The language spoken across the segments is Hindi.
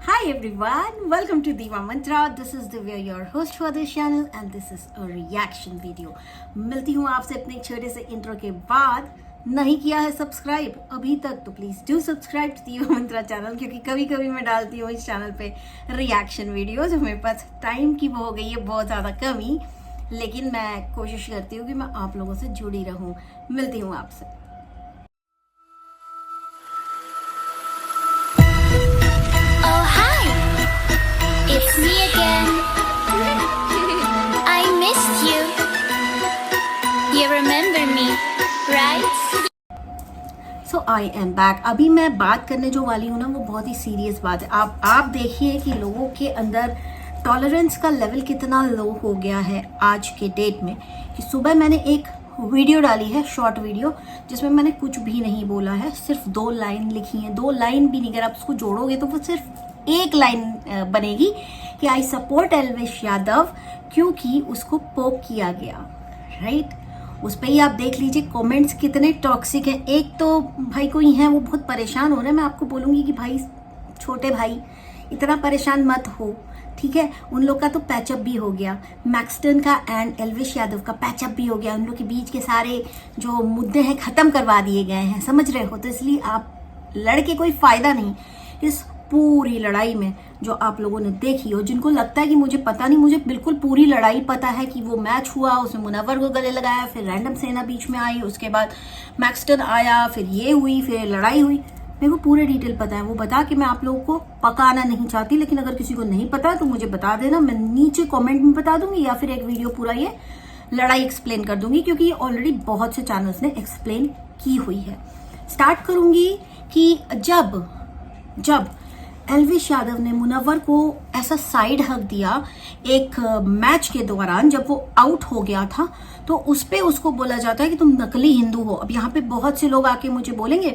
Hi everyone, welcome to Diva Mantra. This is Divya, your host for this channel and this is a reaction video. मिलती हूँ आपसे अपने एक छोटे से इंट्रो के बाद. नहीं किया है सब्सक्राइब अभी तक तो प्लीज डू सब्सक्राइब टू दीवा मंत्रा चैनल, क्योंकि कभी कभी मैं डालती हूँ इस चैनल पे रिएक्शन वीडियोज. मेरे पास टाइम की वो हो गई है बहुत ज़्यादा कमी, लेकिन मैं कोशिश करती हूँ कि मैं आप लोगों से जुड़ी रहूँ. मिलती हूँ आपसे. Oh hi, it's me again. I missed you. You remember me, right? So I am back. अभी मैं बात करने जो वाली हूँ ना, वो बहुत ही सीरियस बात है. आप देखिए कि लोगों के अंदर टॉलरेंस का लेवल कितना लो हो गया है आज के डेट में. कि सुबह मैंने एक वीडियो डाली है, शॉर्ट वीडियो, जिसमें मैंने कुछ भी नहीं बोला है, सिर्फ 2 लाइन लिखी है. 2 लाइन भी नहीं, अगर आप उसको जोड़ोगे तो वो सिर्फ 1 लाइन बनेगी कि आई सपोर्ट एल्विश यादव क्योंकि उसको पोक किया गया. राइट, उस पर ही आप देख लीजिए कमेंट्स कितने टॉक्सिक हैं. एक तो भाई कोई हैं वो बहुत परेशान हो रहे हैं. मैं आपको बोलूंगी कि भाई, छोटे भाई, इतना परेशान मत हो, ठीक है. उन लोग का तो पैचअप भी हो गया, मैक्सटन का एंड एल्विश यादव का पैचअप भी हो गया. उन लोग के बीच के सारे जो मुद्दे हैं खत्म करवा दिए गए हैं, समझ रहे हो. तो इसलिए आप लड़के कोई फायदा नहीं इस पूरी लड़ाई में जो आप लोगों ने देखी हो. जिनको लगता है कि मुझे पता नहीं, मुझे बिल्कुल पूरी लड़ाई पता है कि वो मैच हुआ, उसमें मुनव्वर को गले लगाया, फिर रैंडम सेना बीच में आई, उसके बाद मैक्सटन आया, फिर ये हुई, फिर लड़ाई हुई. मेरे को पूरे डिटेल पता है. वो बता के मैं आप लोगों को पकाना नहीं चाहती, लेकिन अगर किसी को नहीं पता तो मुझे बता देना, मैं नीचे कमेंट में बता दूंगी या फिर एक वीडियो पूरा ये लड़ाई एक्सप्लेन कर दूंगी, क्योंकि ये ऑलरेडी बहुत से चैनल्स ने एक्सप्लेन की हुई है. स्टार्ट करूंगी कि जब एल्विश यादव ने मुनव्वर को ऐसा साइड हक दिया एक मैच के दौरान, जब वो आउट हो गया था, तो उस पे उसको बोला जाता है कि तुम नकली हिंदू हो. अब यहाँ पे बहुत से लोग आके मुझे बोलेंगे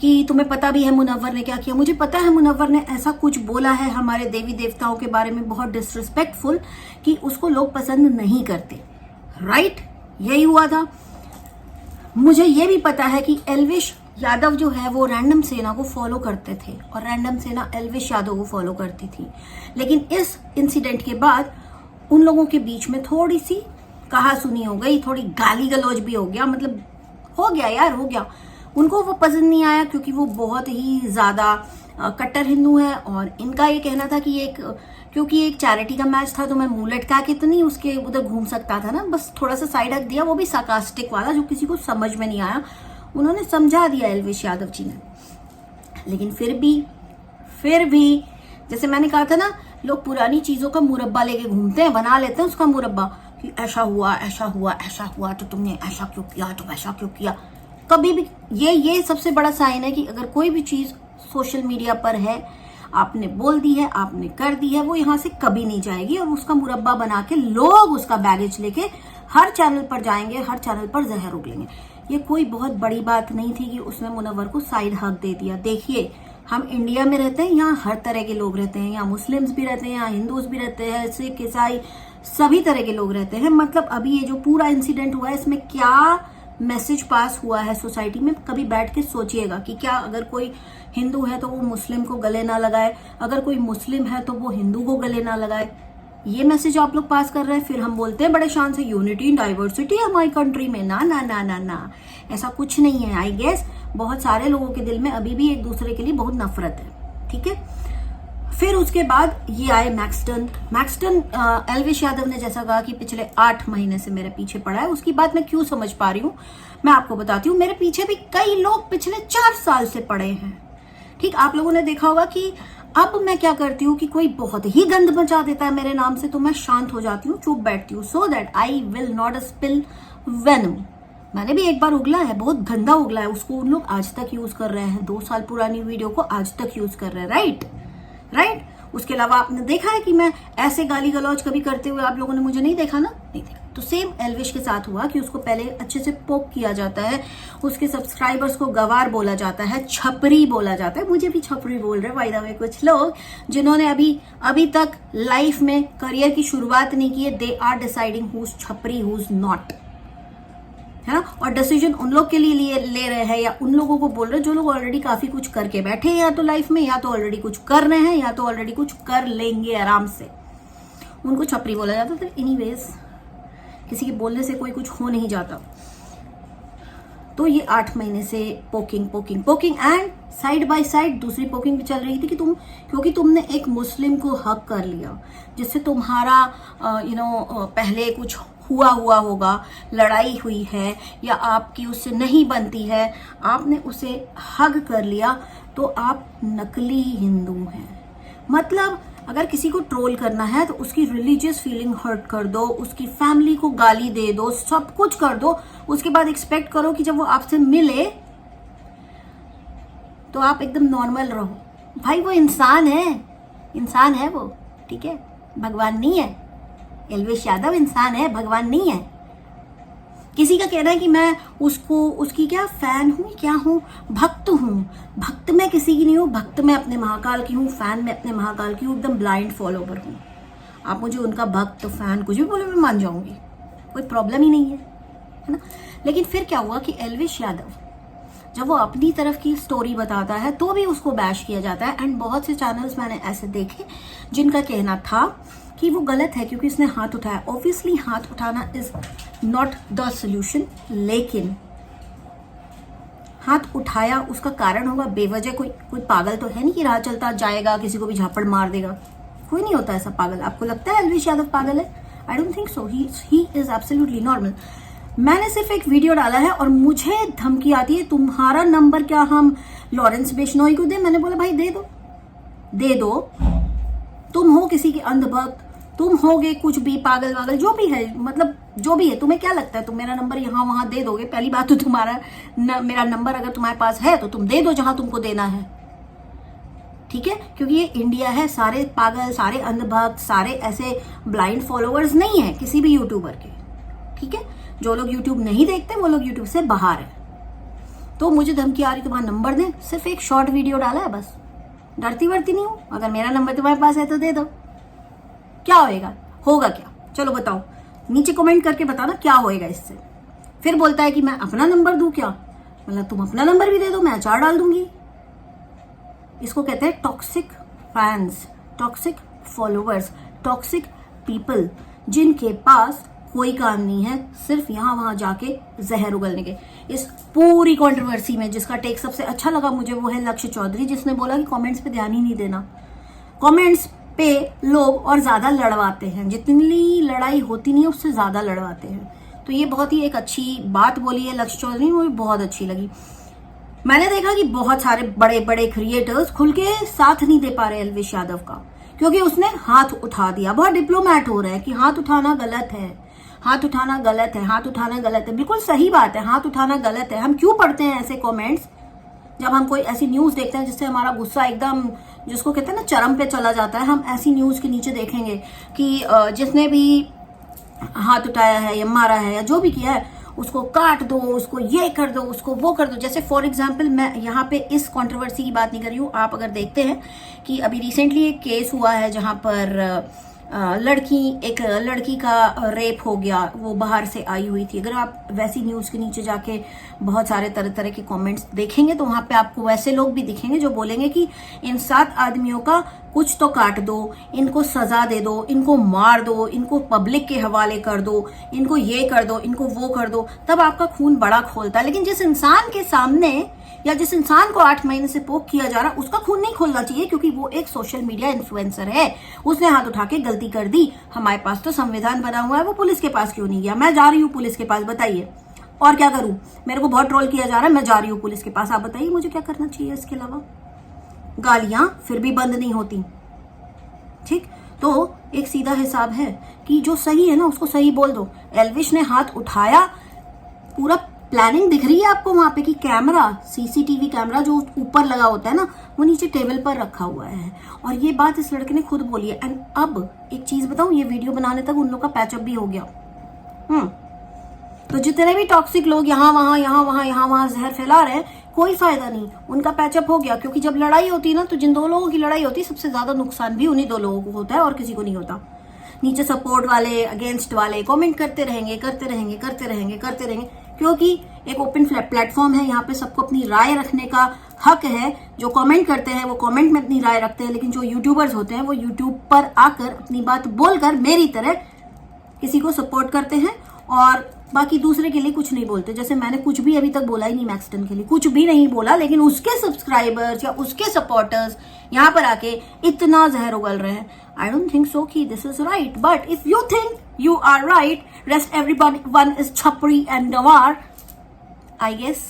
कि तुम्हें पता भी है मुनव्वर ने क्या किया. मुझे पता है मुनव्वर ने ऐसा कुछ बोला है हमारे देवी देवताओं के बारे में, बहुत डिसरिस्पेक्टफुल, कि उसको लोग पसंद नहीं करते. राइट, यही हुआ था. मुझे ये भी पता है कि एल्विश यादव जो है वो रैंडम सेना को फॉलो करते थे और रैंडम सेना एल्विश यादव को फॉलो करती थी. लेकिन इस इंसिडेंट के बाद उन लोगों के बीच में थोड़ी सी कहा सुनी हो गई, थोड़ी गाली गलौज भी हो गया. मतलब हो गया यार, हो गया. उनको वो पसंद नहीं आया क्योंकि वो बहुत ही ज्यादा कट्टर हिंदू है. और इनका ये कहना था कि क्योंकि एक चैरिटी का मैच था तो मैं मुंह लटका के तो नहीं उसके उधर घूम सकता था ना, बस थोड़ा सा साइड हक दिया, वो भी सार्कास्टिक वाला, जो किसी को समझ में नहीं आया. उन्होंने समझा दिया एल्विश यादव जी ने. लेकिन फिर भी जैसे मैंने कहा था ना, लोग पुरानी चीजों का मुरब्बा लेके घूमते हैं, बना लेते हैं उसका मुरब्बा कि ऐसा हुआ तो तुमने ऐसा क्यों किया, तो वैसा क्यों किया. कभी भी ये सबसे बड़ा साइन है कि अगर कोई भी चीज सोशल मीडिया पर है, आपने बोल दी है, आपने कर दी है, वो यहाँ से कभी नहीं जाएगी. और उसका मुरब्बा बना के लोग उसका बैगेज लेके हर चैनल पर जाएंगे, हर चैनल पर जहर उगलेंगे. ये कोई बहुत बड़ी बात नहीं थी कि उसने मुनव्वर को साइड हक दे दिया. देखिए, हम इंडिया में रहते हैं, यहाँ हर तरह के लोग रहते हैं. यहाँ मुस्लिम्स भी रहते हैं, यहाँ हिंदूज भी रहते हैं, सिख, ईसाई, सभी तरह के लोग रहते हैं. मतलब अभी ये जो पूरा इंसिडेंट हुआ है, इसमें क्या मैसेज पास हुआ है सोसाइटी में, कभी बैठ के सोचिएगा कि क्या अगर कोई हिंदू है तो वो मुस्लिम को गले ना लगाए, अगर कोई मुस्लिम है तो वो हिंदू को गले ना लगाए. ये मैसेज आप लोग पास कर रहे हैं. फिर हम बोलते हैं बड़े शान से यूनिटी इन डाइवर्सिटी हमारी कंट्री में. ना ना ना ना ना, ऐसा कुछ नहीं है. आई गेस बहुत सारे लोगों के दिल में अभी भी एक दूसरे के लिए बहुत नफरत है, ठीक है. फिर उसके बाद ये आए मैक्सटन. एल्विश यादव ने जैसा कहा कि पिछले 8 महीने से मेरे पीछे पड़ा है. उसकी बात मैं क्यों समझ पा रही हूँ, मैं आपको बताती हूँ. मेरे पीछे भी कई लोग पिछले 4 साल से पड़े हैं. ठीक, आप लोगों ने देखा होगा कि अब मैं क्या करती हूँ कि कोई बहुत ही गंद मचा देता है मेरे नाम से तो मैं शांत हो जाती हूँ, चुप बैठती हूँ, so that I will not spill venom. मैंने भी एक बार उगला है, बहुत गंदा उगला है, उसको उन लोग आज तक यूज कर रहे हैं. 2 साल पुरानी वीडियो को आज तक यूज कर रहे हैं. राइट. उसके अलावा आपने देखा है कि मैं ऐसे गाली गलौज कभी करते हुए आप लोगों ने मुझे नहीं देखा ना, नहीं देखा. तो सेम एल्विश के साथ हुआ कि उसको पहले अच्छे से पोक किया जाता है, उसके सब्सक्राइबर्स को गवार बोला जाता है, छपरी बोला जाता है. मुझे भी छपरी बोल रहे बाय द वे कुछ लोग, जिन्होंने अभी तक लाइफ में करियर की शुरुआत नहीं की है. They are deciding who is छपरी, हु इज नॉट. है ना, और डिसीजन उन लोग के लिए ले रहे हैं या उन लोगों को बोल रहे हैं जो लोग ऑलरेडी काफी कुछ करके बैठे हैं या तो लाइफ में, या तो ऑलरेडी कुछ कर रहे हैं, या तो ऑलरेडी कुछ कर लेंगे आराम से। उनको छपरी बोला जाता था। एनीवेज, किसी के बोलने से कोई कुछ हो नहीं जाता। तो ये 8 महीने से poking and side by side दूसरी पोकिंग भी चल रही थी कि क्योंकि तुमने एक मुस्लिम को हक कर लिया, जिससे तुम्हारा पहले कुछ हुआ होगा, लड़ाई हुई है या आपकी उससे नहीं बनती है, आपने उसे हग कर लिया, तो आप नकली हिंदू हैं। मतलब अगर किसी को ट्रोल करना है तो उसकी रिलीजियस फीलिंग हर्ट कर दो, उसकी फैमिली को गाली दे दो, सब कुछ कर दो, उसके बाद एक्सपेक्ट करो कि जब वो आपसे मिले तो आप एकदम नॉर्मल रहो। भाई वो इंसान है वो, ठीक है, भगवान नहीं है। एल्विश यादव इंसान है, भगवान नहीं है। किसी का कहना है कि मैं उसकी क्या फैन हूं, क्या हूं, भक्त हूं। भक्त मैं किसी की नहीं हूं, भक्त मैं अपने महाकाल की हूं, फैन मैं अपने महाकाल की हूं, एकदम ब्लाइंड फॉलोवर हूं। आप मुझे उनका भक्त, फैन कुछ भी बोले मैं मान जाऊंगी, कोई प्रॉब्लम ही नहीं है ना। लेकिन फिर क्या हुआ कि एल्विश यादव जब वो अपनी तरफ की स्टोरी बताता है तो भी उसको बैश किया जाता है। एंड बहुत से चैनल्स मैंने ऐसे देखे जिनका कहना था कि वो गलत है क्योंकि उसने हाथ उठाया। ऑब्वियसली हाथ उठाना इज नॉट द सोल्यूशन, लेकिन हाथ उठाया उसका कारण होगा बेवजह। कोई पागल तो है नहीं कि राह चलता जाएगा किसी को भी झापड़ मार देगा, कोई नहीं होता ऐसा पागल। आपको लगता है एल्विश यादव पागल है? I don't think so, he is absolutely normal. मैंने सिर्फ एक वीडियो डाला है और मुझे धमकी आती है, तुम्हारा नंबर क्या हम लॉरेंस बिश्नोई को दे? मैंने बोला भाई दे दो। तुम हो किसी के अंधभक्त, तुम होगे कुछ भी पागल वागल जो भी है, मतलब जो भी है, तुम्हें क्या लगता है तुम मेरा नंबर यहाँ वहां दे दोगे? पहली बात तो मेरा नंबर अगर तुम्हारे पास है तो तुम दे दो जहां तुमको देना है, ठीक है? क्योंकि ये इंडिया है, सारे पागल, सारे अंधभक्त, सारे ऐसे ब्लाइंड फॉलोअर्स नहीं है किसी भी यूट्यूबर के, ठीक है? जो लोग यूट्यूब नहीं देखते वो लोग यूट्यूब से बाहर है। तो मुझे धमकी आ रही तुम्हारा नंबर दें, सिर्फ एक शॉर्ट वीडियो डाला है बस, डरती वरती नहीं हूं। अगर मेरा नंबर तुम्हारे पास है तो दे दो, क्या होगा क्या? चलो बताओ, नीचे कमेंट करके बताना क्या होएगा इससे। फिर बोलता है कि मैं अपना नंबर दूं क्या? मतलब तुम अपना नंबर भी दे दो, मैं अचार डाल दूंगी। इसको कहते हैं toxic fans, toxic followers, toxic people, जिनके पास कोई काम नहीं है सिर्फ यहां वहां जाके जहर उगलने के। इस पूरी कंट्रोवर्सी में जिसका टेक सबसे अच्छा लगा मुझे वो है लक्ष्य चौधरी, जिसने बोला कि कमेंट्स पे ध्यान ही नहीं देना। कमेंट्स पे लोग और ज्यादा लड़वाते हैं, जितनी लड़ाई होती नहीं है उससे ज्यादा लड़वाते हैं। तो ये बहुत ही एक अच्छी बात बोली है लक्ष्य चौधरी, मुझे बहुत अच्छी लगी। मैंने देखा कि बहुत सारे बड़े बड़े क्रिएटर्स खुल के साथ नहीं दे पा रहे एल्विश यादव का, क्योंकि उसने हाथ उठा दिया। बहुत डिप्लोमेट हो रहे हैं कि हाथ उठाना गलत है, हाथ उठाना गलत है, हाथ उठाना गलत है। बिल्कुल सही बात है, हाथ उठाना गलत है। हम क्यों पढ़ते हैं ऐसे कमेंट्स जब हम कोई ऐसी न्यूज देखते हैं जिससे हमारा गुस्सा एकदम, जिसको कहते हैं ना, चरम पे चला जाता है? हम ऐसी न्यूज के नीचे देखेंगे कि जिसने भी हाथ उठाया है या मारा है या जो भी किया है उसको काट दो, उसको ये कर दो, उसको वो कर दो। जैसे फॉर एग्जाम्पल, मैं यहाँ पे इस कंट्रोवर्सी की बात नहीं कर रही हूँ। आप अगर देखते हैं कि अभी रिसेंटली एक केस हुआ है जहां पर एक लड़की का रेप हो गया, वो बाहर से आई हुई थी। अगर आप वैसी न्यूज के नीचे जाके बहुत सारे तरह तरह के कमेंट्स देखेंगे तो वहां पे आपको वैसे लोग भी दिखेंगे जो बोलेंगे कि इन 7 आदमियों का कुछ तो काट दो, इनको सजा दे दो, इनको मार दो, इनको पब्लिक के हवाले कर दो, इनको ये कर दो, इनको वो कर दो। तब आपका खून बड़ा खोलता है। लेकिन जिस इंसान के सामने या जिस इंसान को 8 महीने से पोक किया जा रहा है उसका खून नहीं खोलना चाहिए, क्योंकि वो एक सोशल मीडिया इन्फ्लुएंसर है। उसने हाथ उठा के गलती कर दी। हमारे पास तो संविधान बना हुआ है, वो पुलिस के पास क्यों नहीं गया? मैं जा रही हूँ पुलिस के पास, बताइए और क्या करूं? मेरे को बहुत ट्रोल किया जा रहा है, मैं जा रही हूँ पुलिस के पास, आप बताइए मुझे क्या करना चाहिए इसके अलावा? गालियां फिर भी बंद नहीं होती, ठीक? तो एक सीधा हिसाब है कि जो सही है ना उसको सही बोल दो। एल्विश ने हाथ उठाया, पूरा प्लानिंग दिख रही है आपको वहां पे कि कैमरा, सीसीटीवी कैमरा जो ऊपर लगा होता है ना, वो नीचे टेबल पर रखा हुआ है। और ये बात इस लड़के ने खुद बोली है। एंड अब एक चीज बताऊं, ये वीडियो बनाने तक उन लोग का पैचअप भी हो गया। तो जितने भी टॉक्सिक लोग यहाँ वहां जहर फैला रहे हैं, कोई फायदा नहीं, उनका पैचअप हो गया। क्योंकि जब लड़ाई होती है ना, तो जिन 2 लोगों की लड़ाई होती है सबसे ज्यादा नुकसान भी उन्हीं 2 लोगों को होता है और किसी को नहीं होता। नीचे सपोर्ट वाले, अगेंस्ट वाले कमेंट करते रहेंगे, क्योंकि एक ओपन प्लेटफॉर्म है, यहाँ पे सबको अपनी राय रखने का हक है। जो कमेंट करते हैं वो कमेंट में अपनी राय रखते हैं, लेकिन जो यूट्यूबर्स होते हैं वो यूट्यूब पर आकर अपनी बात बोलकर मेरी तरह किसी को सपोर्ट करते हैं और बाकी दूसरे के लिए कुछ नहीं बोलते। जैसे मैंने कुछ भी अभी तक बोला ही नहीं मैक्सटन के लिए, कुछ भी नहीं बोला, लेकिन उसके सब्सक्राइबर्स या उसके सपोर्टर्स यहाँ पर आके इतना जहर उगल रहे हैं। आई डोंट थिंक सो कि this is right, but if you think you are right, rest everyone is chapri and nawar, I guess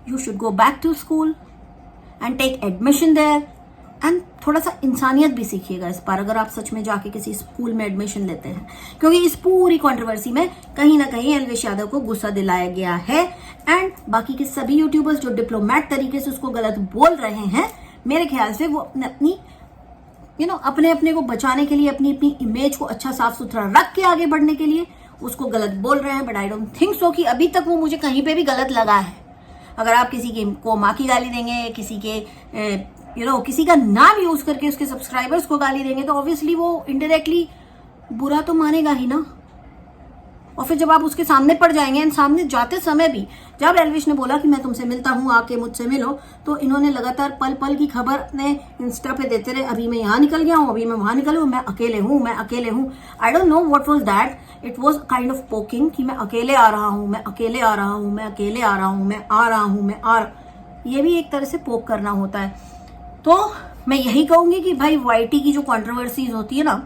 you should go back to school and take admission there and थोड़ा सा इंसानियत भी सीखिएगा इस बार, अगर आप सच में जाके किसी स्कूल में एडमिशन लेते हैं, क्योंकि इस पूरी कंट्रोवर्सी में कहीं ना कहीं एल्विश यादव को गुस्सा दिलाया गया है। एंड बाकी के सभी यूट्यूबर्स जो डिप्लोमेट तरीके से उसको गलत बोल रहे हैं, मेरे ख्याल से वो अपनी अपने अपने को बचाने के लिए, अपनी अपनी इमेज को अच्छा साफ सुथरा रख के आगे बढ़ने के लिए उसको गलत बोल रहे हैं। But I don't think so कि अभी तक वो मुझे कहीं पे भी गलत लगा है। अगर आप किसी को माँ की गाली देंगे, किसी के किसी का नाम यूज करके उसके सब्सक्राइबर्स को गाली देंगे, तो ऑब्वियसली वो इनडायरेक्टली बुरा तो मानेगा ही ना। और फिर जब आप उसके सामने पड़ जाएंगे, एंड सामने जाते समय भी जब एल्विश ने बोला कि मैं तुमसे मिलता हूं, आके मुझसे मिलो, तो इन्होंने लगातार पल पल की खबर अपने इंस्टा पे देते रहे। अभी मैं यहाँ निकल गया हूँ, अभी मैं वहां निकल हूँ, मैं अकेले हूँ, मैं अकेले हूँ। I don't know what was that, it was kind of poking कि मैं अकेले आ रहा हूँ, मैं अकेले आ रहा हूँ, मैं अकेले आ रहा हूँ, मैं आ रहा हूँ, मैं आ ये भी एक तरह से पोक करना होता है। तो मैं यही कहूंगी कि भाई वाईटी की जो कॉन्ट्रोवर्सीज होती है ना,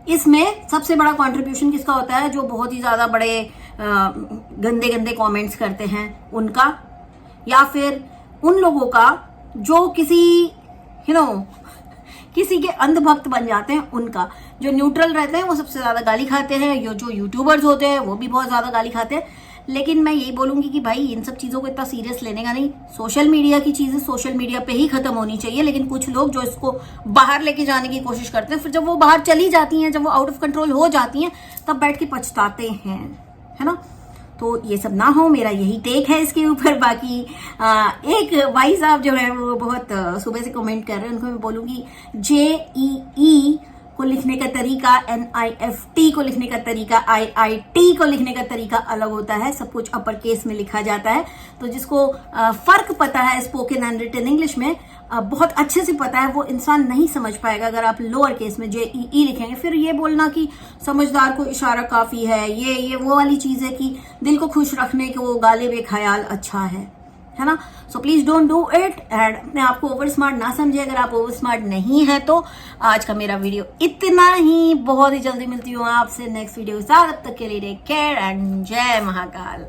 इसमें सबसे बड़ा कंट्रीब्यूशन किसका होता है? जो बहुत ही ज्यादा बड़े गंदे गंदे कमेंट्स करते हैं उनका, या फिर उन लोगों का जो किसी किसी के अंधभक्त बन जाते हैं उनका। जो न्यूट्रल रहते हैं वो सबसे ज्यादा गाली खाते हैं, जो यूट्यूबर्स होते हैं वो भी बहुत ज्यादा गाली खाते हैं। लेकिन मैं यही बोलूंगी कि भाई इन सब चीजों को इतना सीरियस लेने का नहीं। सोशल मीडिया की चीजें सोशल मीडिया पे ही खत्म होनी चाहिए, लेकिन कुछ लोग जो इसको बाहर लेके जाने की कोशिश करते हैं, फिर जब वो बाहर चली जाती हैं, जब वो आउट ऑफ कंट्रोल हो जाती हैं, तब बैठ के पछताते हैं, है ना। तो ये सब ना हो, मेरा यही टेक है इसके ऊपर। बाकी एक भाई साहब जो है वो बहुत सुबह से कमेंट कर रहे हैं, उनको मैं बोलूंगी JEE को लिखने का तरीका, NIFT को लिखने का तरीका, IIT को लिखने का तरीका अलग होता है। सब कुछ अपर केस में लिखा जाता है। तो जिसको फर्क पता है स्पोकन एंड रिटन इंग्लिश में, बहुत अच्छे से पता है, वो इंसान नहीं समझ पाएगा अगर आप लोअर केस में JEE लिखेंगे। फिर ये बोलना कि समझदार को इशारा काफी है, ये वो वाली चीज है कि दिल को खुश रखने के वो गालिब एक ख्याल अच्छा है ना। So please don't do it. And अपने आपको ओवर स्मार्ट ना समझे। अगर आप ओवर स्मार्ट नहीं है तो आज का मेरा वीडियो इतना ही। बहुत ही जल्दी मिलती हूँ आपसे नेक्स्ट वीडियो के साथ। तब तक के लिए टेक केयर एंड जय महाकाल।